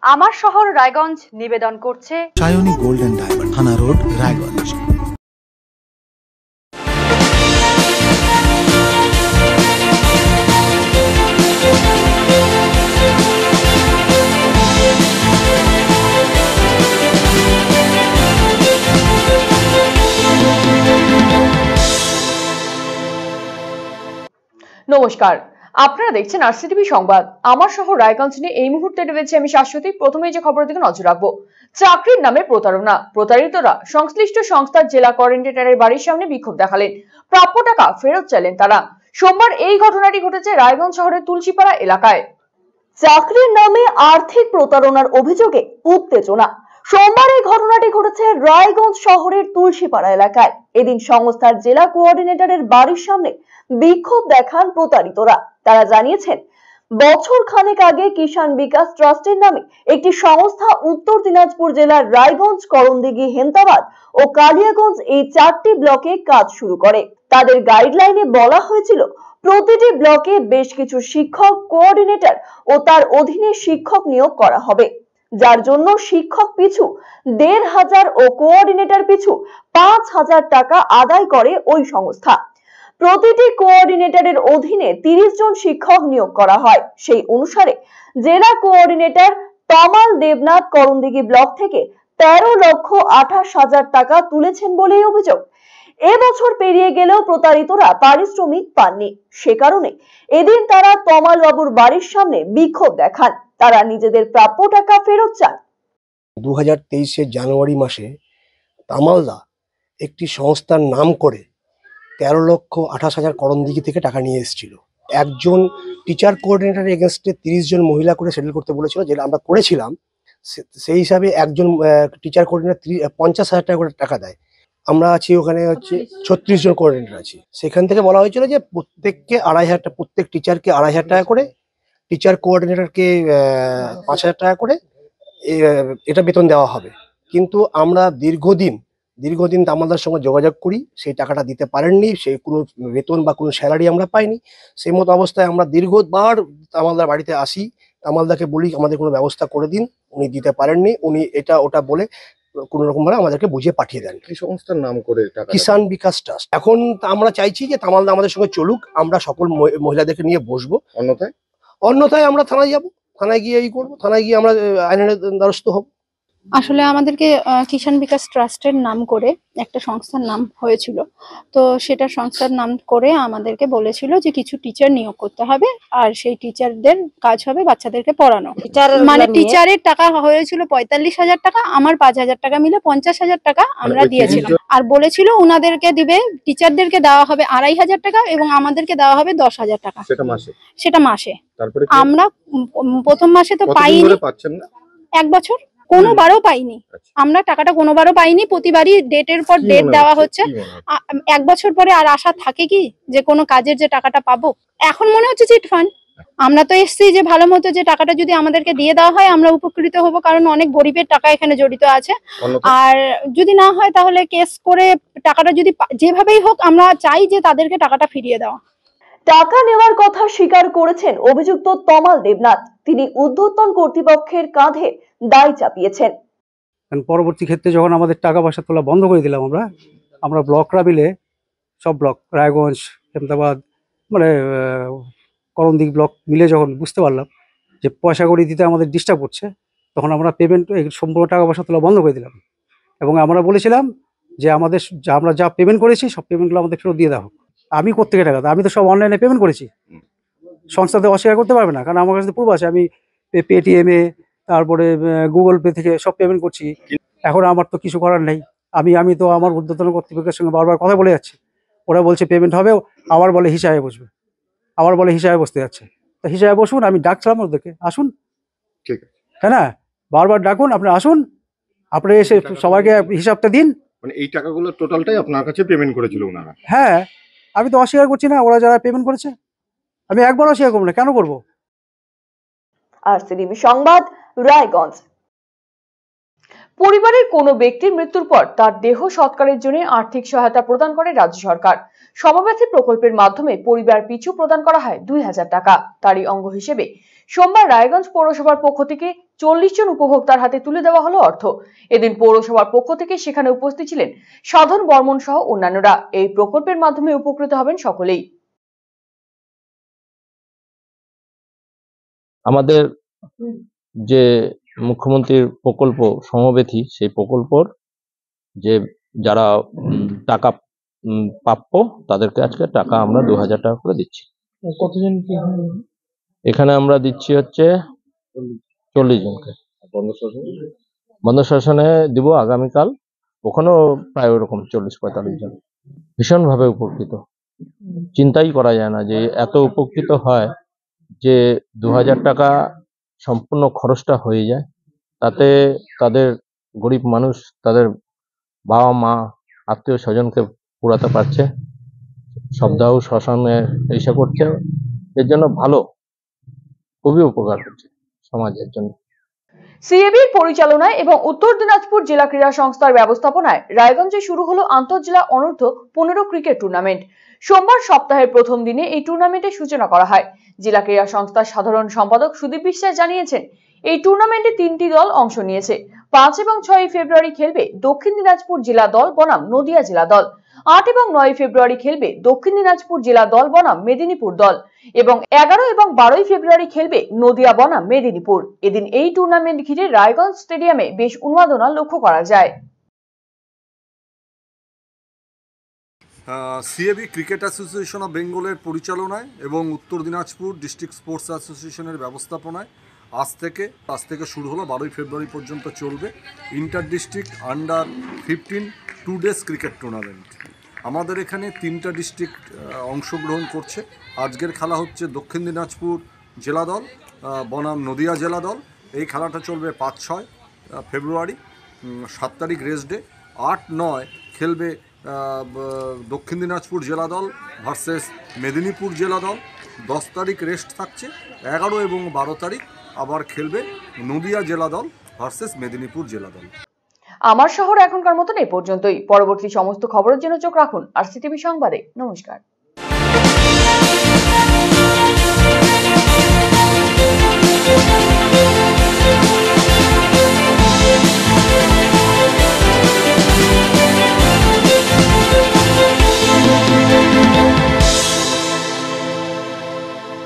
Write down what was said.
আমার শহর রায়গঞ্জ নিবেদন করছে সায়নী গোল্ড এন্ড ডায়মন্ড, থানা রোড, রায়গঞ্জ। নমস্কার, আপনারা দেখছেন আরসিটিভি সংবাদ। আমার শহর রায়গঞ্জ নিয়ে এই মুহূর্তে রয়েছে আমি শাশ্বতী। প্রথমেই যে খবরের দিকে নজর রাখবো, চাকরির নামে প্রতারণা। প্রতারিতরা সংশ্লিষ্ট সংস্থার জেলা কোঅর্ডিনেটরের বাড়ির সামনে বিক্ষোভ দেখালেন, প্রাপ্য টাকা ফেরত চাইলেন তারা। সোমবার এই ঘটনাটি ঘটেছে রায়গঞ্জ শহরের তুলসীপাড়া এলাকায়। চাকরির নামে আর্থিক প্রতারণার অভিযোগে উত্তেজনা। সোমবার এই ঘটনাটি ঘটেছে রায়গঞ্জ শহরের তুলসীপাড়া এলাকায়। এদিন সংস্থার জেলা কোঅর্ডিনেটরের বাড়ির সামনে বিক্ষোভ দেখান প্রতারিতরা। তারা জানিয়েছেন, বছর খানেক আগে কিষাণ বিকাশ ট্রাস্টের নামে একটি সংস্থা উত্তর দিনাজপুর জেলার রায়গঞ্জ, করণদিঘি, হেমতাবাদ ও কালিয়াগঞ্জ এই 4টি ব্লকে কাজ শুরু করে। তাদের গাইডলাইনে বলা হয়েছিল প্রতিটি ব্লকে বেশ কিছু শিক্ষক, কোঅর্ডিনেটর ও তার অধীনে শিক্ষক নিয়োগ করা হবে, যার জন্য শিক্ষক পিছু 1500 ও কোঅর্ডিনেটর পিছু 5000 টাকা আদায় করে ওই সংস্থা। প্রতিটি কোঅর্ডিনেটরের অধীনে 30 জন শিক্ষক নিয়োগ করা হয়। সেই অনুসারে জেলা কোঅর্ডিনেটর তমাল দেবনাথ করণদিঘি ব্লক থেকে 13,28,000 টাকা তুলেছেন বলেই অভিযোগ। এবছর পেরিয়ে গেলেও প্রতারিতরা পারিশ্রমিক পাননি। সে কারণে এদিন তারা তমাল বাবুর বাড়ির সামনে বিক্ষোভ দেখান। তারা নিজেদের প্রাপ্য টাকা ফেরত চান। 2023 জানুয়ারি মাসে তামালদা একটি সংস্থার নাম করে 13,28,000 করণদিঘি থেকে টাকা নিয়ে এসেছিল। একজন টিচার কোঅর্ডিনেটর এগেনস্টে 30 জন মহিলা করে সেটেল করতে বলেছিল, যেটা আমরা করেছিলাম। সেই হিসাবে একজন টিচার কোঅর্ডিনেটর 50,000 টাকা করে টাকা দেয়। আমরা আছি ওখানে 36 জন কোঅর্ডিনেটর আছি। সেখান থেকে বলা হয়েছিল যে প্রত্যেককে 2,500 টাকা, প্রত্যেক টিচারকে 2,500 টাকা করে, টিচার কোঅর্ডিনেটরকে 5,000 টাকা করে এটা বেতন দেওয়া হবে। কিন্তু আমরা দীর্ঘদিন তামালদার সঙ্গে যোগাযোগ করি, সেই টাকাটা দিতে পারেননি। সেই কোনো বেতন বা কোনো স্যালারি আমরা পাইনি। সেই মতো অবস্থায় আমরা দীর্ঘবার তামালদার বাড়িতে আসি, তামালদাকে বলি আমাদের কোনো ব্যবস্থা করে দিন। উনি দিতে পারেননি। উনি এটা ওটা বলে কোনো রকম ভাবে আমাদেরকে বুঝিয়ে পাঠিয়ে দেন। কি সংস্থার নাম করে? কিষাণ বিকাশ ট্রাস্ট। এখন আমরা চাইছি যে তামালদা আমাদের সঙ্গে চলুক, আমরা সকল মহিলাদেরকে নিয়ে বসবো। অন্যথায় আমরা থানায় যাব, থানায় গিয়ে এই করবো, থানায় গিয়ে আমরা আইনের দ্বারস্থ হব। আসলে আমাদেরকে কিষাণ বিকাশ ট্রাস্টের নাম করে একটা সংস্থার নাম হয়েছিল, তো সেটা সংস্থার নাম করে আমাদেরকে বলেছিল যে কিছু টিচার নিয়োগ করতে হবে, আর সেই টিচারদের কাজ হবে বাচ্চাদেরকে পড়ানো। মানে টিচারের টাকা হয়েছিল 45,000 টাকা, আমার 5,000 টাকা মিলে 50,000 টাকা আমরা দিয়েছিলাম। আর বলেছিল উনাদেরকে দিবে, টিচারদেরকে দেওয়া হবে 2,500 টাকা এবং আমাদেরকে দেওয়া হবে 10,000 টাকা। সেটা মাসে। আমরা প্রথম মাসে তো পাইনি, 1 বছর কোনোবারও পাইনি আমরা টাকাটা, কোনোবারও পাইনি। প্রতিবারই ডেটের পর ডেট দেওয়া হচ্ছে। 1 বছর পরে আর আশা থাকে কি যে কোনো কাজের যে টাকাটা পাবো? এখন মনে হচ্ছে চিট ফান্ড। আমরা তো এসছি যে ভালো মতো যে টাকাটা যদি আমাদেরকে দিয়ে দেওয়া হয় আমরা উপকৃত হব, কারণ অনেক গরিবের টাকা এখানে জড়িত আছে। আর যদি না হয় তাহলে কেস করে টাকাটা যদি যেভাবেই হোক, আমরা চাই যে তাদেরকে টাকাটা ফিরিয়ে দেওয়া। টাকা নেওয়ার কথা স্বীকার করেছেন অভিযুক্ত তমাল দেবনাথ। তিনি ঊর্ধ্বতন কর্তৃপক্ষের কাঁধে দায় চাপিয়েছেন। পরবর্তী ক্ষেত্রে যখন আমাদের টাকা পয়সা তোলা বন্ধ করে দিলাম, আমরা ব্লকরা মিলে, সব ব্লক, রায়গঞ্জ, হেমতাবাদ, মানে করণদিঘি ব্লক মিলে যখন বুঝতে পারলাম যে পয়সা কড়ি দিতে আমাদের ডিস্টার্ব করছে, তখন আমরা পেমেন্ট সম্পূর্ণ টাকা পয়সা তোলা বন্ধ করে দিলাম। এবং আমরা বলেছিলাম যে আমরা যা পেমেন্ট করেছি সব পেমেন্টগুলো আমাদের ফেরত দিয়ে দেওয়া হোক। আমি কোত্থেকে টাকা, আমি তো সব অনলাইনে পেমেন্ট করেছি। সংস্থাতে অস্বীকার করতে পারবে না, কারণ আমার কাছে প্রুফ আছে। আমি পেটিএমে, তারপরে গুগল পে থেকে সব পেমেন্ট করছি। এখন আমার তো কিছু করার নেই। আমি তো আমার ঊর্ধ্বতন কর্তৃপক্ষের সঙ্গে বারবার কথা বলে যাচ্ছি। ওরা বলছে পেমেন্ট হবে, আবার বলে হিসাবে বসবে, আবার বলে হিসাবে বসতে যাচ্ছে। তা হিসাবে বসুন, আমি ডাকছিলাম ওদেরকে, আসুন, ঠিক আছে, হ্যাঁ না, বারবার ডাকুন, আপনি আসুন, আপনি এসে সবাইকে হিসাবটা দিন। মানে এই টাকাগুলো টোটালটাই আপনার কাছে পেমেন্ট করেছিল ওনারা? হ্যাঁ, আমি তো অস্বীকার করছি না। ওরা যারা পেমেন্ট করেছে আমি একবার অস্বীকার করবো না, কেন করবো? আরসিটিভি সংবাদ, রায়গঞ্জ। পরিবারের কোনো ব্যক্তির মৃত্যুর পর তার দেহ সৎকারের জন্য আর্থিক সহায়তা প্রদান করে রাজ্য সরকার। সমব্যথী প্রকল্পের মাধ্যমে পরিবার পিছু প্রদান করা হয় 2,000 টাকা। তারই অঙ্গ হিসেবে সোমবার রায়গঞ্জ পৌরসভার পক্ষ থেকে 40 জন উপভোক্তার হাতে তুলে দেওয়া হলো অর্থ। এদিন পৌরসভার পক্ষ থেকে সেখানে উপস্থিত ছিলেন সাধন বর্মন সহ অন্যান্যরা। এই প্রকল্পের মাধ্যমে উপকৃত হবেন সকলেই। আমাদের যে মুখ্যমন্ত্রীর প্রকল্প সমবেথী, সেই প্রকল্পর যে যারা টাকা প্রাপ্য তাদেরকে আজকে টাকা আমরা 2000 টাকা করে দিচ্ছি। কতজন কি এখানে আমরা দিচ্ছি হচ্ছে 40 জনকে। বন্ধ শাসনে দিব আগামীকাল, ওখানেও প্রায় ওরকম 40-45 জন। ভীষণভাবে উপকৃত, চিন্তাই করা যায় না যে এত উপকৃত হয় যে 2000 টাকা সম্পূর্ণ খরচটা হয়ে যায়। তাতে তাদের গরিব মানুষ তাদের বাবা মা আত্মীয় স্বজনকে পুরাতে পারছে, সপ্তাহ শ্মশানে এসে করছে। এর জন্য ভালো, খুবই উপকার হচ্ছে সমাজের জন্য। সিএবির পরিচালনায় এবং উত্তর দিনাজপুর জেলা ক্রীড়া সংস্থার ব্যবস্থাপনায় রায়গঞ্জে শুরু হলো আন্তঃজেলা অনূর্ধ্ব 15 ক্রিকেট টুর্নামেন্ট। সোমবার সপ্তাহের প্রথম দিনে এই টুর্নামেন্টের সূচনা করা হয়। জেলা ক্রীড়া সংস্থার সাধারণ সম্পাদক সুদীপ বিশ্বাস জানিয়েছেন, এই টুর্নামেন্টে 3টি দল অংশ নিয়েছে। 5 এবং 6 ফেব্রুয়ারি খেলবে দক্ষিণ দিনাজপুর জেলা দল বনাম নদিয়া জেলা দল। 8 এবং 9 ফেব্রুয়ারি খেলবে দক্ষিণ দিনাজপুর জেলা দল বনাম মেদিনীপুর দল এবং 11 এবং 12 ফেব্রুয়ারি খেলবে নদিয়া বনাম মেদিনীপুর। এদিন এই টুর্নামেন্ট ঘিরে রায়গঞ্জ স্টেডিয়ামে বেশ উন্মাদনা লক্ষ্য করা যায়। সিএবি ক্রিকেট অ্যাসোসিয়েশন অফ বেঙ্গলের পরিচালনায় এবং উত্তর দিনাজপুর ডিস্ট্রিক্ট স্পোর্টস অ্যাসোসিয়েশনের ব্যবস্থাপনায় আজ থেকে শুরু হলো, 12 ফেব্রুয়ারি পর্যন্ত চলবে inter district under 15 2 days cricket tournament. আমাদের এখানে 3টা ডিস্ট্রিক্ট অংশগ্রহণ করছে। আজকের খেলা হচ্ছে দক্ষিণ দিনাজপুর জেলা দল বনাম নদিয়া জেলা দল। এই খেলাটা চলবে 5-6 ফেব্রুয়ারি, 7 তারিখ রেস্ট ডে। 8-9 খেলবে দক্ষিণ দিনাজপুর জেলা দল ভার্সেস মেদিনীপুর জেলা দল। 10 তারিখ রেস্ট থাকছে। 11 এবং 12 তারিখ আবার খেলবে নদিয়া জেলা দল ভার্সেস মেদিনীপুর জেলা দল। আমার শহর এখনকার মতন এই পর্যন্তই। পরবর্তী সমস্ত খবরের জন্য চোখ রাখুন আরসিটিভি সংবাদে। নমস্কার।